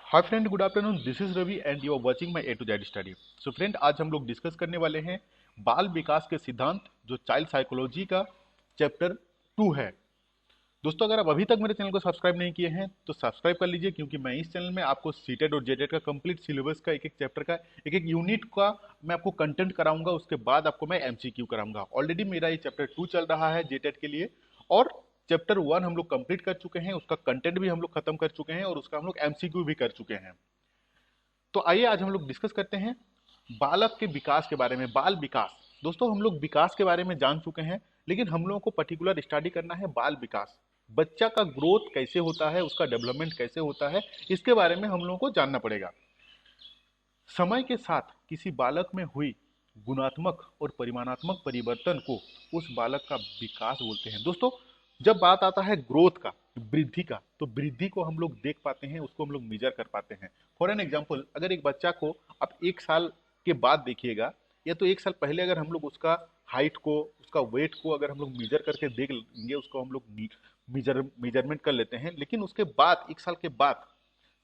Hi friend, good afternoon. This is Ravi and you are watching my A to Z study. So friend, आज हम लोग discuss करने वाले हैं बाल विकास के सिद्धांत, जो चाइल्ड साइकोलॉजी का चैप्टर 2 है। दोस्तों, अगर आप अभी तक मेरे चैनल को सब्सक्राइब नहीं किए हैं तो सब्सक्राइब कर लीजिए, क्योंकि मैं इस चैनल में आपको सीटेड और जेटेड का कंप्लीट सिलेबस का एक एक चैप्टर का एक एक यूनिट का मैं आपको कंटेंट कराऊंगा। उसके बाद आपको मैं एमसीक्यू कराऊंगा। ऑलरेडी मेरा ये चैप्टर 2 चल रहा है जेटेड के लिए, और चैप्टर 1 हम लोग कंप्लीट कर चुके हैं। उसका कंटेंट भी हम लोग खत्म कर चुके हैं और उसका हम लोग एमसीक्यू भी कर चुके हैं। तो आइए आज हम लोग डिस्कस करते हैं बालक के विकास के बारे में। बाल विकास, दोस्तों हम लोग विकास के बारे में जान चुके हैं, लेकिन हम लोगों को पर्टिकुलर स्टडी करना है बाल विकास। बच्चा का ग्रोथ कैसे होता है, उसका डेवलपमेंट कैसे होता है, इसके बारे में हम लोगों को जानना पड़ेगा। समय के साथ किसी बालक में हुई गुणात्मक और परिमाणात्मक परिवर्तन को उस बालक का विकास बोलते हैं। दोस्तों, जब बात आता है ग्रोथ का, वृद्धि का, तो वृद्धि को हम लोग देख पाते हैं, उसको हम लोग मेजर कर पाते हैं। फॉर एन एग्जाम्पल, अगर एक बच्चा को आप 1 साल के बाद देखिएगा, या तो 1 साल पहले अगर हम लोग उसका हाइट को, उसका वेट को अगर हम लोग मेजर करके देख लेंगे, उसको हम लोग मेजरमेंट कर लेते हैं। लेकिन उसके बाद 1 साल के बाद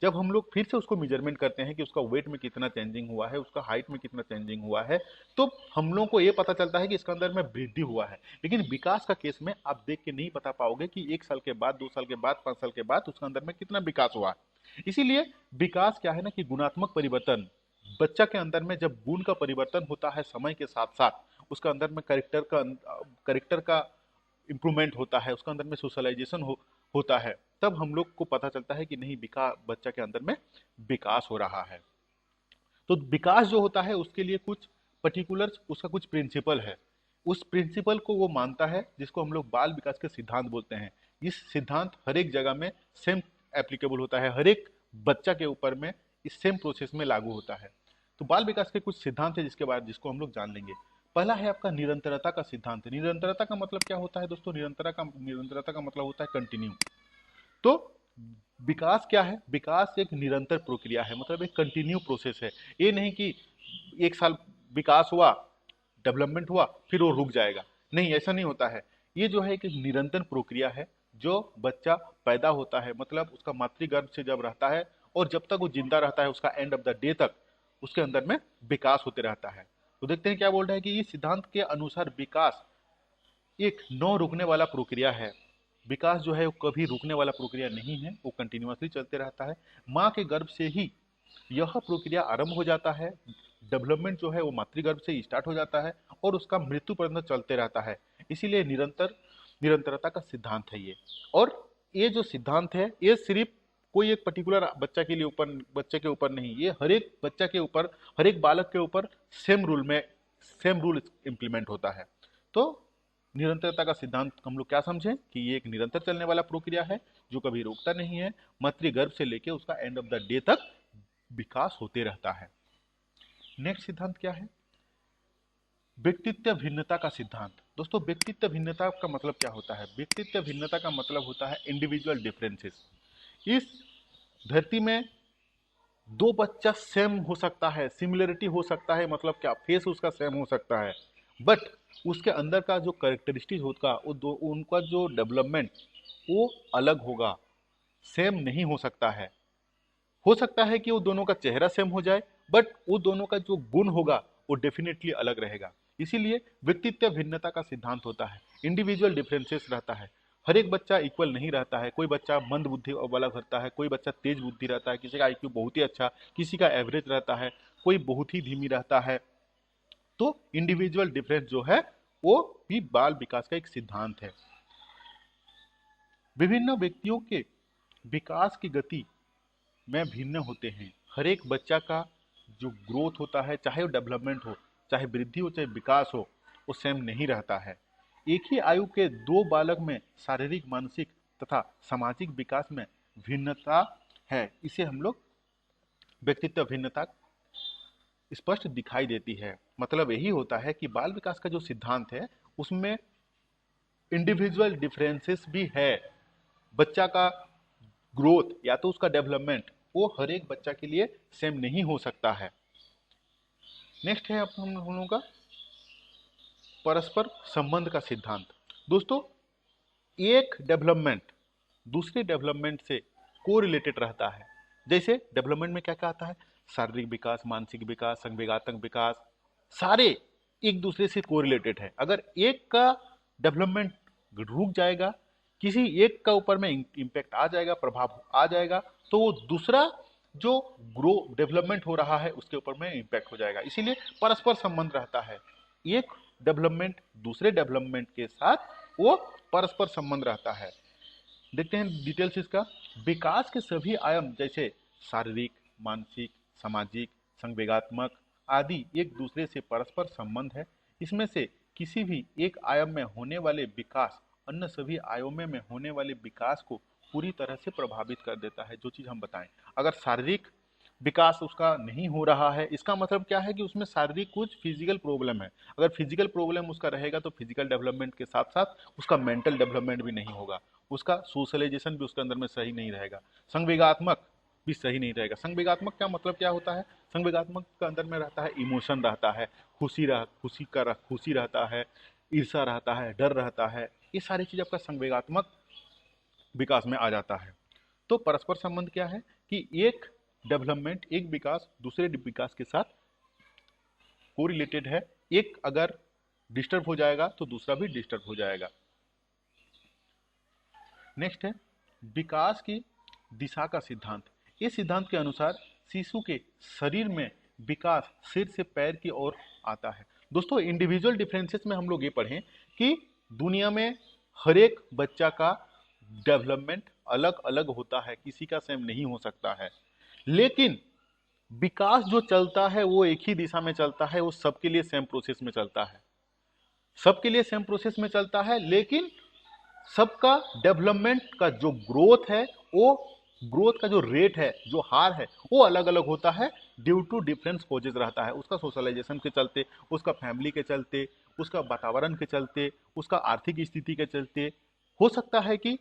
जब हम लोग फिर से उसको मेजरमेंट करते हैं कि उसका वेट में कितना चेंजिंग हुआ है, उसका हाइट में कितना चेंजिंग हुआ है, तो हम लोगों को ये पता चलता है कि इसके अंदर में वृद्धि हुआ है। लेकिन विकास का केस में आप देख के नहीं बता पाओगे कि 1 साल के बाद, 2 साल के बाद, 5 साल के बाद उसके अंदर में कितना विकास हुआ है। इसीलिए विकास क्या है ना, कि गुणात्मक परिवर्तन। बच्चा के अंदर में जब गुण का परिवर्तन होता है समय के साथ साथ, उसका अंदर में करेक्टर का इंप्रूवमेंट होता है, उसका अंदर में सोशलाइजेशन होता है, तब हम लोग को पता चलता है कि नहीं, बच्चा के अंदर में विकास हो रहा है। तो विकास जो होता है उसके लिए कुछ पर्टिकुलर उसका कुछ प्रिंसिपल है। उस प्रिंसिपल को वो मानता है, जिसको हम लोग बाल विकास के सिद्धांत बोलते हैं। इस सिद्धांत हर एक जगह में सेम एप्लीकेबल होता है, हर एक बच्चा के ऊपर में इस सेम प्रोसेस में लागू होता है। तो बाल विकास के कुछ सिद्धांत है जिसको हम लोग जान लेंगे। पहला है आपका निरंतरता का सिद्धांत। निरंतरता का मतलब क्या होता है दोस्तों? निरंतरता का मतलब होता है कंटिन्यू। तो विकास क्या है? विकास एक निरंतर प्रक्रिया है, मतलब एक कंटिन्यू प्रोसेस है। ये नहीं कि 1 साल विकास हुआ, डेवलपमेंट हुआ, फिर वो रुक जाएगा। नहीं, ऐसा नहीं होता है। ये जो है एक निरंतर प्रक्रिया है। जो बच्चा पैदा होता है, मतलब उसका मातृगर्भ से जब रहता है और जब तक वो जिंदा रहता है, उसका एंड ऑफ द डे तक उसके अंदर में विकास होते रहता है। तो देखते हैं क्या बोल रहा है कि इस सिद्धांत के अनुसार विकास एक न रुकने वाला प्रक्रिया है। विकास जो है वो कभी रुकने वाला प्रक्रिया नहीं है, वो कंटिन्यूअसली चलते रहता है। माँ के गर्भ से ही यह प्रक्रिया आरंभ हो जाता है। डेवलपमेंट जो है वो मातृगर्भ से ही स्टार्ट हो जाता है और उसका मृत्यु पर्यंत चलते रहता है। इसीलिए निरंतरता का सिद्धांत है ये। और ये जो सिद्धांत है, ये सिर्फ कोई एक पर्टिकुलर बच्चे के ऊपर नहीं, ये हर एक बच्चा के ऊपर, हर एक बालक के ऊपर सेम रूल इम्प्लीमेंट होता है। तो निरंतरता का सिद्धांत हम लोग क्या समझें कि ये एक निरंतर चलने वाला प्रक्रिया है, जो कभी रुकता नहीं है। मातृगर्भ से लेके उसका एंड ऑफ द डे तक विकास होते रहता है। नेक्स्ट सिद्धांत क्या है? व्यक्तित्व भिन्नता का सिद्धांत। दोस्तों, व्यक्तित्व भिन्नता का मतलब क्या होता है? व्यक्तित्व भिन्नता का मतलब होता है इंडिविजुअल डिफरेंसेस। इस धरती में दो बच्चा सेम हो सकता है, सिमिलरिटी हो सकता है, मतलब क्या, फेस उसका सेम हो सकता है, बट उसके अंदर का जो करेक्टरिस्टिक होगा, उनका जो डेवलपमेंट वो अलग होगा, सेम नहीं हो सकता है। हो सकता है कि वो दोनों का चेहरा सेम हो जाए, बट वो दोनों का जो गुण होगा वो डेफिनेटली अलग रहेगा। इसीलिए व्यक्तित्व भिन्नता का सिद्धांत होता है, इंडिविजुअल डिफरेंसेस रहता है। हर एक बच्चा इक्वल नहीं रहता है। कोई बच्चा मंद बुद्धि वाला रहता है, कोई बच्चा तेज बुद्धि रहता है, किसी का आईक्यू बहुत ही अच्छा, किसी का एवरेज रहता है, कोई बहुत ही धीमी रहता है। तो इंडिविजुअल डिफरेंस जो है वो भी बाल विकास का एक सिद्धांत है। विभिन्न व्यक्तियों के विकास की गति में भिन्न होते हैं। हर एक बच्चा का जो ग्रोथ होता है, चाहे वो डेवलपमेंट हो, चाहे वृद्धि हो, चाहे विकास हो, वो सेम नहीं रहता है। एक ही आयु के दो बालक में शारीरिक, मानसिक तथा सामाजिक विकास में भिन्नता है। इसे हम लोग व्यक्तित्व भिन्नता स्पष्ट दिखाई देती है। मतलब यही होता है कि बाल विकास का जो सिद्धांत है उसमें इंडिविजुअल डिफरेंसेस भी है। बच्चा का ग्रोथ या तो उसका डेवलपमेंट वो हर एक बच्चा के लिए सेम नहीं हो सकता है। नेक्स्ट है अब हम लोगों का परस्पर संबंध का सिद्धांत। दोस्तों, एक डेवलपमेंट दूसरे डेवलपमेंट से कोरिलेटेड रहता है। जैसे डेवलपमेंट में क्या क्या आता है, शारीरिक विकास, मानसिक विकास, संवेगात्मक विकास, सारे एक दूसरे से कोरिलेटेड है। अगर एक का डेवलपमेंट रुक जाएगा, किसी एक का ऊपर में इम्पैक्ट आ जाएगा, प्रभाव आ जाएगा, तो वो दूसरा जो ग्रो डेवलपमेंट हो रहा है उसके ऊपर में इम्पैक्ट हो जाएगा। इसीलिए परस्पर संबंध रहता है, एक डेवलपमेंट दूसरे डेवलपमेंट के साथ वो परस्पर संबंध रहता है। देखते हैं डिटेल्स इसका। विकास के सभी आयाम जैसे शारीरिक, मानसिक, सामाजिक, संवेगात्मक आदि एक दूसरे से परस्पर संबंध है। इसमें से किसी भी एक आयाम में होने वाले विकास अन्य सभी आयामों में होने वाले विकास को पूरी तरह से प्रभावित कर देता है। जो चीज हम बताएं, अगर शारीरिक विकास उसका नहीं हो रहा है, इसका मतलब क्या है कि उसमें शारीरिक कुछ फिजिकल प्रॉब्लम है। अगर फिजिकल प्रॉब्लम उसका रहेगा तो फिजिकल डेवलपमेंट के साथ साथ उसका मेंटल डेवलपमेंट भी नहीं होगा, उसका सोशलाइजेशन भी उसके अंदर में सही नहीं रहेगा, संवेगात्मक भी सही नहीं रहेगा। संवेगात्मक क्या मतलब क्या होता है, संवेगात्मक का अंदर में रहता है इमोशन रहता है, खुशी रहता है, ईर्षा रहता है, डर रहता है, ये सारी चीज आपका संवेगात्मक विकास में आ जाता है। तो परस्पर संबंध क्या है कि एक डेवलपमेंट, एक विकास दूसरे विकास के साथ कोरिलेटेड है। एक अगर डिस्टर्ब हो जाएगा तो दूसरा भी डिस्टर्ब हो जाएगा। नेक्स्ट है विकास की दिशा का सिद्धांत। इस सिद्धांत के अनुसार शिशु के शरीर में विकास सिर से पैर की ओर आता है। दोस्तों इंडिविजुअल डिफरेंसेस में हम लोग ये पढ़ें कि दुनिया में हर एक बच्चा का डेवलपमेंट अलग अलग होता है, किसी का सेम नहीं हो सकता है, लेकिन विकास जो चलता है वो एक ही दिशा में चलता है, वो सबके लिए सेम प्रोसेस में चलता है, सबके लिए सेम प्रोसेस में चलता है। लेकिन सबका डेवलपमेंट का जो ग्रोथ है, वो ग्रोथ का जो रेट है, जो हार है, वो अलग अलग होता है ड्यू टू डिफरेंस कोजेस रहता है। उसका सोशलाइजेशन के चलते, उसका फैमिली के चलते, उसका वातावरण के चलते, उसका आर्थिक स्थिति के चलते हो सकता है कि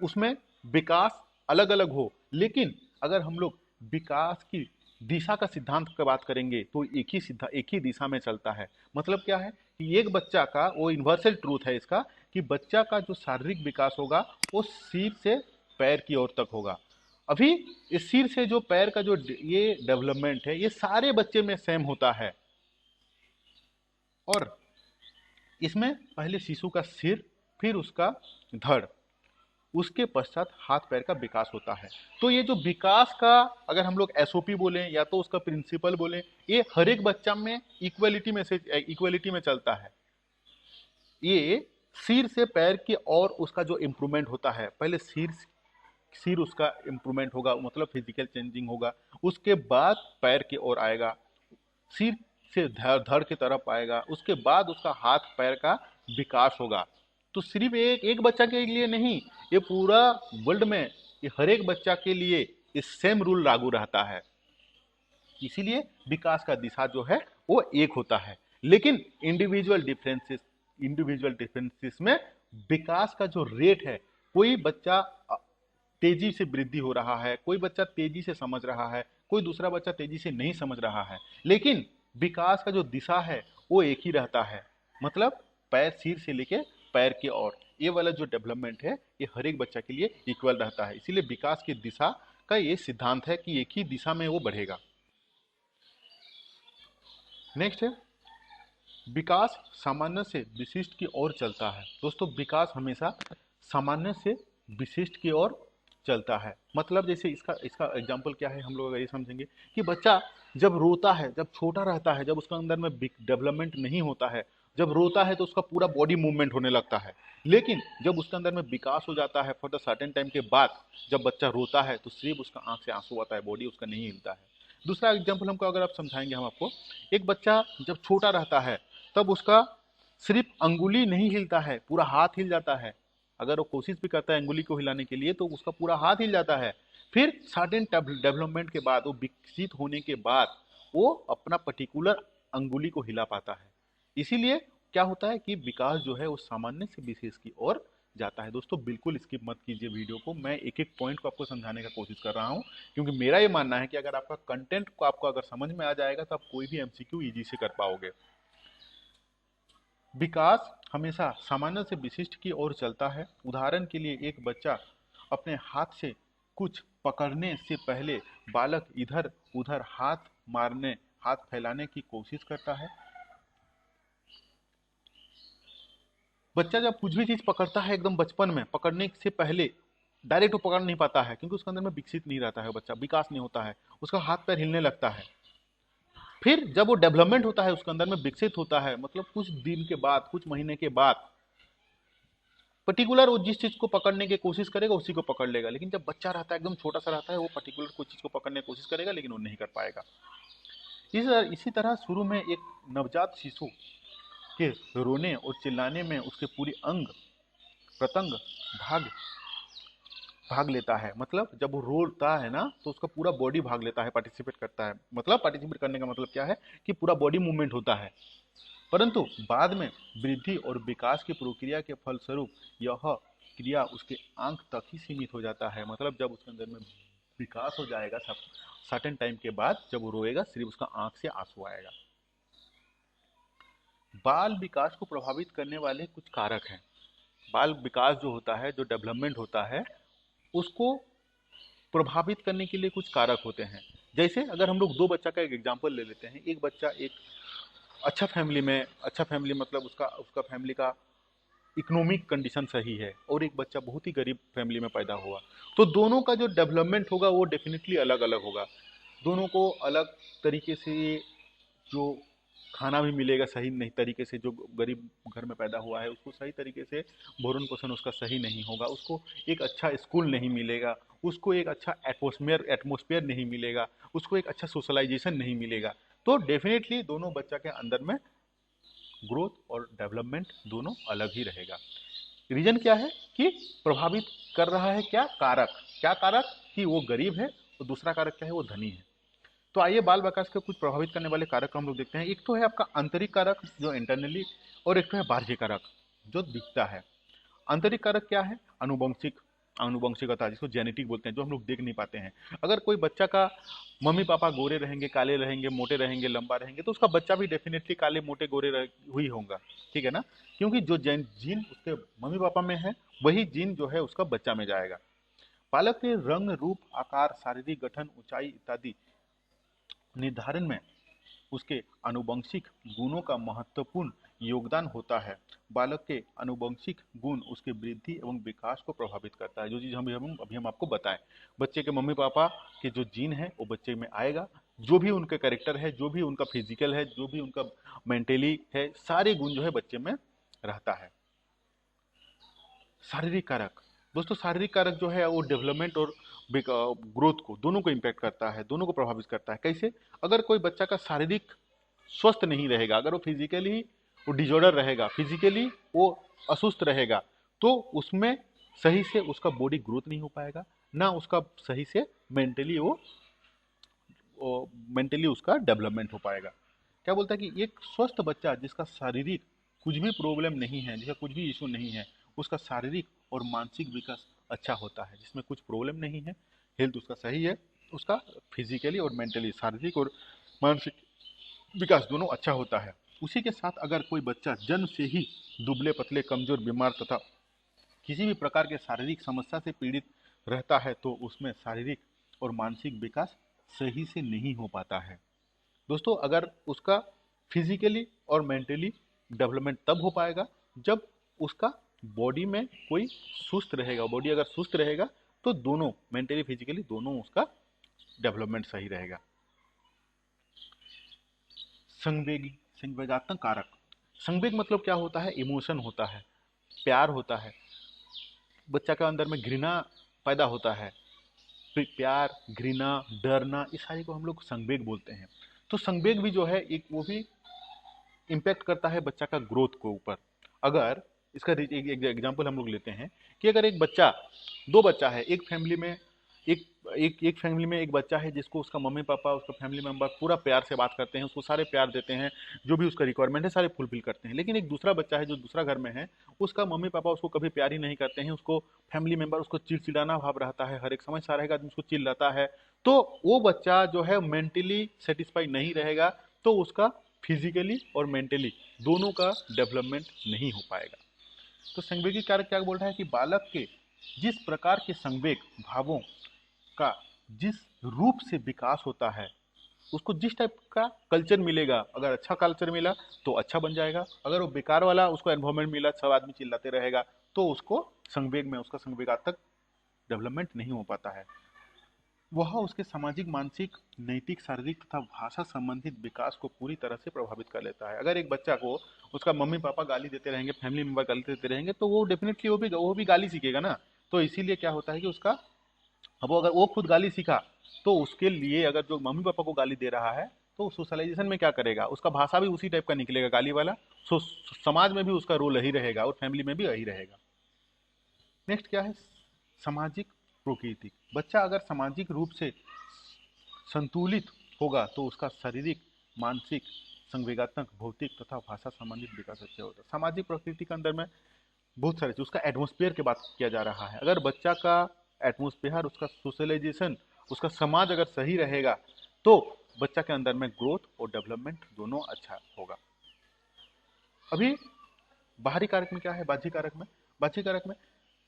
उसमें विकास अलग अलग हो। लेकिन अगर हम लोग विकास की दिशा का सिद्धांत की बात करेंगे तो एक ही दिशा में चलता है। मतलब क्या है कि एक बच्चा का, वो यूनिवर्सल ट्रूथ है इसका, कि बच्चा का जो शारीरिक विकास होगा वो सिर से पैर की ओर तक होगा। अभी इस सिर से जो पैर का जो ये डेवलपमेंट है, ये सारे बच्चे में सेम होता है। और इसमें पहले शिशु का सिर, फिर उसका धड़, उसके पश्चात हाथ पैर का विकास होता है। तो ये जो विकास का अगर हम लोग एसओपी बोलें या तो उसका प्रिंसिपल बोलें, ये हर एक बच्चा में इक्वलिटी में चलता है। ये सिर से पैर की और उसका जो इम्प्रूवमेंट होता है, पहले सिर उसका इम्प्रूवमेंट होगा, मतलब फिजिकल चेंजिंग होगा, उसके बाद पैर की ओर आएगा, सिर से धड़ की तरफ आएगा, उसके बाद उसका हाथ पैर का विकास होगा। तो सिर्फ एक बच्चा के लिए नहीं, ये पूरा वर्ल्ड में ये हर एक बच्चा के लिए ये सेम रूल लागू रहता है। इसीलिए विकास का दिशा जो है वो एक होता है। लेकिन इंडिविजुअल डिफरेंसेस में विकास का जो रेट है, कोई बच्चा तेजी से वृद्धि हो रहा है, कोई बच्चा तेजी से समझ रहा है, कोई दूसरा बच्चा तेजी से नहीं समझ रहा है, लेकिन विकास का जो दिशा है वो एक ही रहता है। मतलब पैर, सिर से लेके पैर की ओर, ये वाला जो डेवलपमेंट है ये हर एक बच्चा के लिए इक्वल रहता है। इसीलिए विकास की दिशा का ये सिद्धांत है कि एक ही दिशा में वो बढ़ेगा। नेक्स्ट है विकास सामान्य से विशिष्ट की ओर चलता है। दोस्तों विकास हमेशा सामान्य से विशिष्ट की ओर चलता है। मतलब जैसे इसका इसका एग्जाम्पल क्या है, हम लोग अगर ये समझेंगे कि बच्चा जब रोता है, जब छोटा रहता है, जब उसका अंदर में डेवलपमेंट नहीं होता है, जब रोता है तो उसका पूरा बॉडी मूवमेंट होने लगता है। लेकिन जब उसके अंदर में विकास हो जाता है फॉर द सर्टेन टाइम के बाद, जब बच्चा रोता है तो सिर्फ उसका आंख से आंसू आता है, बॉडी उसका नहीं हिलता है। दूसरा एग्जाम्पल हमको अगर आप समझाएंगे हम आपको, एक बच्चा जब छोटा रहता है तब उसका सिर्फ अंगुली नहीं हिलता है, पूरा हाथ हिल जाता है। अगर वो कोशिश भी करता है अंगुली को हिलाने के लिए तो उसका पूरा हाथ हिल जाता है। फिर सर्टेन डेवलपमेंट के बाद, वो विकसित होने के बाद वो अपना पर्टिकुलर अंगुली को हिला पाता है। इसीलिए क्या होता है कि विकास जो है वो सामान्य से विशेष की ओर जाता है। दोस्तों बिल्कुल स्किप मत कीजिए वीडियो को, मैं एक एक पॉइंट को आपको समझाने का कोशिश कर रहा हूँ, क्योंकि मेरा ये मानना है कि अगर आपका कंटेंट को आपको अगर समझ में आ जाएगा तो आप कोई भी एमसीक्यू इजी से कर पाओगे। विकास हमेशा सामान्य से विशिष्ट की ओर चलता है। उदाहरण के लिए एक बच्चा अपने हाथ से कुछ पकड़ने से पहले बालक इधर उधर हाथ मारने, हाथ फैलाने की कोशिश करता है। बच्चा जब कुछ भी चीज पकड़ता है एकदम बचपन में, पकड़ने से पहले डायरेक्ट वो पकड़ नहीं पाता है, क्योंकि उसके अंदर में विकसित नहीं रहता है, बच्चा विकास नहीं होता है, उसका हाथ पैर हिलने लगता है। फिर जब वो डेवलपमेंट होता है, उसके अंदर में विकसित होता है, मतलब कुछ दिन के बाद, कुछ महीने के बाद, पर्टिकुलर वो जिस चीज को पकड़ने की कोशिश करेगा उसी को पकड़ लेगा। लेकिन जब बच्चा रहता है, एकदम छोटा सा रहता है, वो पर्टिकुलर कोई चीज को पकड़ने की कोशिश करेगा लेकिन वो नहीं कर पाएगा। इसी तरह शुरू में एक नवजात शिशु के रोने और चिल्लाने में उसके पूरी अंग प्रत्यंग भाग भाग लेता है। मतलब जब वो रोता है ना, तो उसका पूरा बॉडी भाग लेता है, पार्टिसिपेट करता है। मतलब पार्टिसिपेट करने का मतलब क्या है कि पूरा बॉडी मूवमेंट होता है। परंतु बाद में वृद्धि और विकास की प्रक्रिया के फलस्वरूप यह क्रिया उसके आंख तक ही सीमित हो जाता है। मतलब जब उसके अंदर में विकास हो जाएगा, सब सर्टेन टाइम के बाद जब वो रोएगा, सिर्फ उसका आंख से आंसू आएगा। बाल विकास को प्रभावित करने वाले कुछ कारक हैं। बाल विकास जो होता है, जो डेवलपमेंट होता है, उसको प्रभावित करने के लिए कुछ कारक होते हैं। जैसे अगर हम लोग दो बच्चा का एक एग्जांपल ले लेते हैं। एक बच्चा एक अच्छा फैमिली मतलब उसका उसका फैमिली का इकोनॉमिक कंडीशन सही है, और एक बच्चा बहुत ही गरीब फैमिली में पैदा हुआ, तो दोनों का जो डेवलपमेंट होगा वो डेफिनेटली अलग अलग होगा। दोनों को अलग तरीके से जो खाना भी मिलेगा सही नहीं तरीके से, जो गरीब घर में पैदा हुआ है उसको सही तरीके से भरण पोषण उसका सही नहीं होगा, उसको एक अच्छा स्कूल नहीं मिलेगा, उसको एक अच्छा एटमोसफियर नहीं मिलेगा, उसको एक अच्छा सोशलाइजेशन नहीं मिलेगा। तो डेफिनेटली दोनों बच्चा के अंदर में ग्रोथ और डेवलपमेंट दोनों अलग ही रहेगा। रीजन क्या है कि प्रभावित कर रहा है क्या कारक कि वो गरीब है, और दूसरा कारक क्या है, वो धनी है। तो आइए बाल विकास को कुछ प्रभावित करने वाले कारक हम लोग देखते हैं। एक तो है आपका आंतरिक कारक जो इंटरनली, और एक तो है बाह्य कारक जो दिखता है। आंतरिक कारक क्या है? आनुवंशिकता, जिसको जेनेटिक बोलते हैं, जो हम लोग देख नहीं पाते हैं। अगर कोई बच्चा का मम्मी पापा गोरे रहेंगे, काले रहेंगे, मोटे रहेंगे, लंबा रहेंगे, तो उसका बच्चा भी डेफिनेटली काले मोटे गोरे हुई होगा, ठीक है ना? क्योंकि जो जीन उसके मम्मी पापा में है, वही जीन जो है उसका बच्चा में जाएगा। बालक के रंग, रूप, आकार, शारीरिक गठन, ऊंचाई इत्यादि निर्धारण में उसके आनुवंशिक गुणों का महत्वपूर्ण योगदान होता है। बालक के आनुवंशिक गुण उसके वृद्धि एवं विकास को प्रभावित करता है। जो चीज अभी हम आपको बताएं, बच्चे के मम्मी पापा के जो जीन है वो बच्चे में आएगा। जो भी उनके कैरेक्टर है, जो भी उनका फिजिकल है, जो भी उनका मेंटली है, सारे गुण जो है बच्चे में रहता है। शारीरिक कारक, दोस्तों शारीरिक कारक जो है वो डेवलपमेंट और ग्रोथ को, दोनों को इम्पैक्ट करता है, दोनों को प्रभावित करता है। कैसे? अगर कोई बच्चा का शारीरिक स्वस्थ नहीं रहेगा, अगर वो फिजिकली वो डिजॉर्डर रहेगा, फिजिकली वो असुस्त रहेगा, तो उसमें सही से उसका बॉडी ग्रोथ नहीं हो पाएगा, ना उसका सही से मेंटली मेंटली उसका डेवलपमेंट हो पाएगा। क्या बोलता है कि एक स्वस्थ बच्चा जिसका शारीरिक कुछ भी प्रॉब्लम नहीं है, जिसका कुछ भी इशू नहीं है, उसका शारीरिक और मानसिक विकास अच्छा होता है। जिसमें कुछ प्रॉब्लम नहीं है, हेल्थ उसका सही है, उसका फिजिकली और मेंटली, शारीरिक और मानसिक विकास दोनों अच्छा होता है। उसी के साथ अगर कोई बच्चा जन्म से ही दुबले पतले, कमजोर, बीमार तथा किसी भी प्रकार के शारीरिक समस्या से पीड़ित रहता है, तो उसमें शारीरिक और मानसिक विकास सही से नहीं हो पाता है। दोस्तों अगर उसका फिजिकली और मेंटली डेवलपमेंट तब हो पाएगा जब उसका बॉडी में कोई सुस्त रहेगा। बॉडी अगर सुस्त रहेगा तो दोनों मेंटली फिजिकली दोनों उसका डेवलपमेंट सही रहेगा। संवेगात्मक कारक, संवेग मतलब क्या होता है? इमोशन होता है, प्यार होता है, बच्चा का अंदर में घृणा पैदा होता है। प्यार, घृणा, डरना, इस सारी को हम लोग संवेग बोलते हैं। तो संवेग भी जो है एक वो भी इम्पैक्ट करता है बच्चा का ग्रोथ को ऊपर। अगर इसका एक एग्जांपल हम लोग लेते हैं कि अगर एक बच्चा, दो बच्चा है एक फैमिली में, एक फैमिली में एक बच्चा है जिसको उसका मम्मी पापा, उसका फैमिली मेंबर पूरा प्यार से बात करते हैं, उसको सारे प्यार देते हैं, जो भी उसका रिक्वायरमेंट है सारे फुलफिल करते हैं। लेकिन एक दूसरा बच्चा है जो दूसरा घर में है, उसका मम्मी पापा उसको कभी प्यार ही नहीं करते हैं, उसको फैमिली मेंबर उसको चिड़चिड़ाना भाव रहता है, हर एक समय सारा रहेगा उसको चिल्लाता है, तो वो बच्चा जो है मेंटली सेटिस्फाई नहीं रहेगा, तो उसका फिजिकली और मेंटली दोनों का डेवलपमेंट नहीं हो पाएगा। तो संवेगी कारक क्या बोल रहा है कि बालक के जिस प्रकार के संवेग भावों का जिस रूप से विकास होता है, उसको जिस टाइप का कल्चर मिलेगा, अगर अच्छा कल्चर मिला तो अच्छा बन जाएगा, अगर वो बेकार वाला उसको एनवायरमेंट मिला, सब आदमी चिल्लाते रहेगा, तो उसको संवेग में, उसका संवेगात्मक डेवलपमेंट नहीं हो पाता है। वह उसके सामाजिक, मानसिक, नैतिक, शारीरिक तथा भाषा संबंधित विकास को पूरी तरह से प्रभावित कर लेता है। अगर एक बच्चा को उसका मम्मी पापा गाली देते रहेंगे, फैमिली मेंबर गाली देते रहेंगे, तो वो डेफिनेटली वो भी गाली सीखेगा ना। तो इसीलिए क्या होता है कि उसका, अब अगर वो खुद गाली सीखा तो उसके लिए, अगर जो मम्मी पापा को गाली दे रहा है, तो सोशलाइजेशन में क्या करेगा, उसका भाषा भी उसी टाइप का निकलेगा, गाली वाला। सो समाज में भी उसका रोल यही रहेगा और फैमिली में भी यही रहेगा। नेक्स्ट क्या है, सामाजिक प्रकृति। बच्चा अगर सामाजिक रूप से संतुलित होगा तो उसका शारीरिक, मानसिक, संवेगात्मक, भौतिक तथा भाषा संबंधित विकास अच्छे होता है। सामाजिक प्रकृति के अंदर में बहुत सारे चीज, उसका एटमोस्फेयर की बात किया जा रहा है। अगर बच्चा का एटमोस्फेयर, उसका सोशलाइजेशन, उसका समाज अगर सही रहेगा तो बच्चा के अंदर में ग्रोथ और डेवलपमेंट दोनों अच्छा होगा। अभी बाहरी कारक में क्या है, बाह्य कारक में, बाह्य कारक में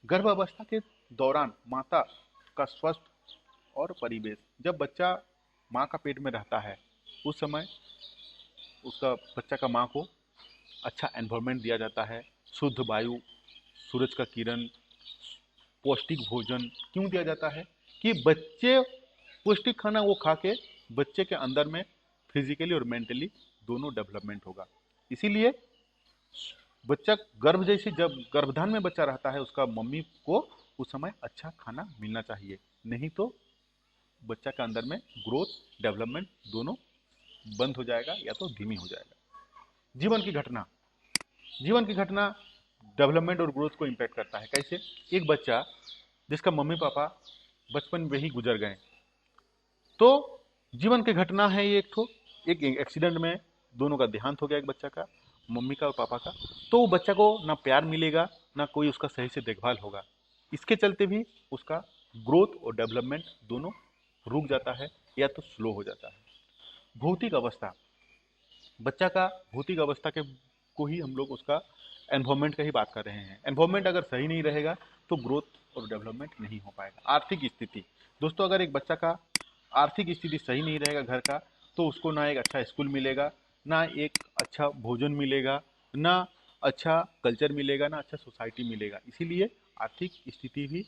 गर्भ अवस्था के दौरान माता का स्वस्थ और परिवेश, जब बच्चा माँ का पेट में रहता है उस समय उसका, बच्चा का माँ को अच्छा एनवायरनमेंट दिया जाता है, शुद्ध वायु, सूरज का किरण, पौष्टिक भोजन। क्यों दिया जाता है कि बच्चे पौष्टिक खाना वो खा के बच्चे के अंदर में फिजिकली और मेंटली दोनों डेवलपमेंट होगा। इसीलिए बच्चा गर्भ, जैसे जब गर्भधान में बच्चा रहता है, उसका मम्मी को उस समय अच्छा खाना मिलना चाहिए, नहीं तो बच्चा के अंदर में ग्रोथ, डेवलपमेंट दोनों बंद हो जाएगा या तो धीमी हो जाएगा। जीवन की घटना, जीवन की घटना डेवलपमेंट और ग्रोथ को इम्पैक्ट करता है। कैसे, एक बच्चा जिसका मम्मी पापा बचपन में ही गुजर गए, तो जीवन की घटना है ये, एक एक्सीडेंट में दोनों का देहांत हो गया, एक बच्चा का, मम्मी का और पापा का, तो वो बच्चा को ना प्यार मिलेगा, ना कोई उसका सही से देखभाल होगा। इसके चलते भी उसका ग्रोथ और डेवलपमेंट दोनों रुक जाता है या तो स्लो हो जाता है। भौतिक अवस्था, बच्चा का भौतिक अवस्था के को ही हम लोग उसका एनवायरमेंट का ही बात कर रहे हैं। एनवायरमेंट अगर सही नहीं रहेगा तो ग्रोथ और डेवलपमेंट नहीं हो पाएगा। आर्थिक स्थिति, दोस्तों अगर एक बच्चा का आर्थिक स्थिति सही नहीं रहेगा घर का, तो उसको ना एक अच्छा स्कूल मिलेगा, ना एक अच्छा भोजन मिलेगा, ना अच्छा कल्चर मिलेगा, ना अच्छा सोसाइटी मिलेगा। इसीलिए आर्थिक स्थिति भी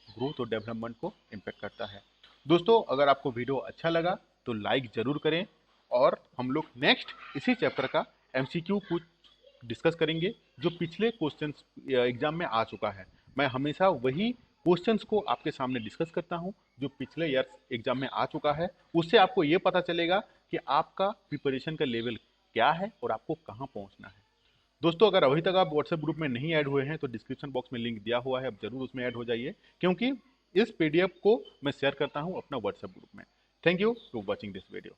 ग्रोथ और डेवलपमेंट को इम्पेक्ट करता है। दोस्तों अगर आपको वीडियो अच्छा लगा तो लाइक जरूर करें, और हम लोग नेक्स्ट इसी चैप्टर का एमसीक्यू कुछ डिस्कस करेंगे जो पिछले क्वेश्चंस एग्जाम में आ चुका है। मैं हमेशा वही क्वेश्चंस को आपके सामने डिस्कस करता हूं जो पिछले ईयर एग्जाम में आ चुका है। उससे आपको ये पता चलेगा कि आपका प्रिपरेशन का लेवल क्या है और आपको कहां पहुंचना है। दोस्तों अगर अभी तक आप व्हाट्सएप ग्रुप में नहीं ऐड हुए हैं तो डिस्क्रिप्शन बॉक्स में लिंक दिया हुआ है, अब जरूर उसमें ऐड हो जाइए, क्योंकि इस पीडीएफ को मैं शेयर करता हूं अपना व्हाट्सएप ग्रुप में। Thank you for watching this video.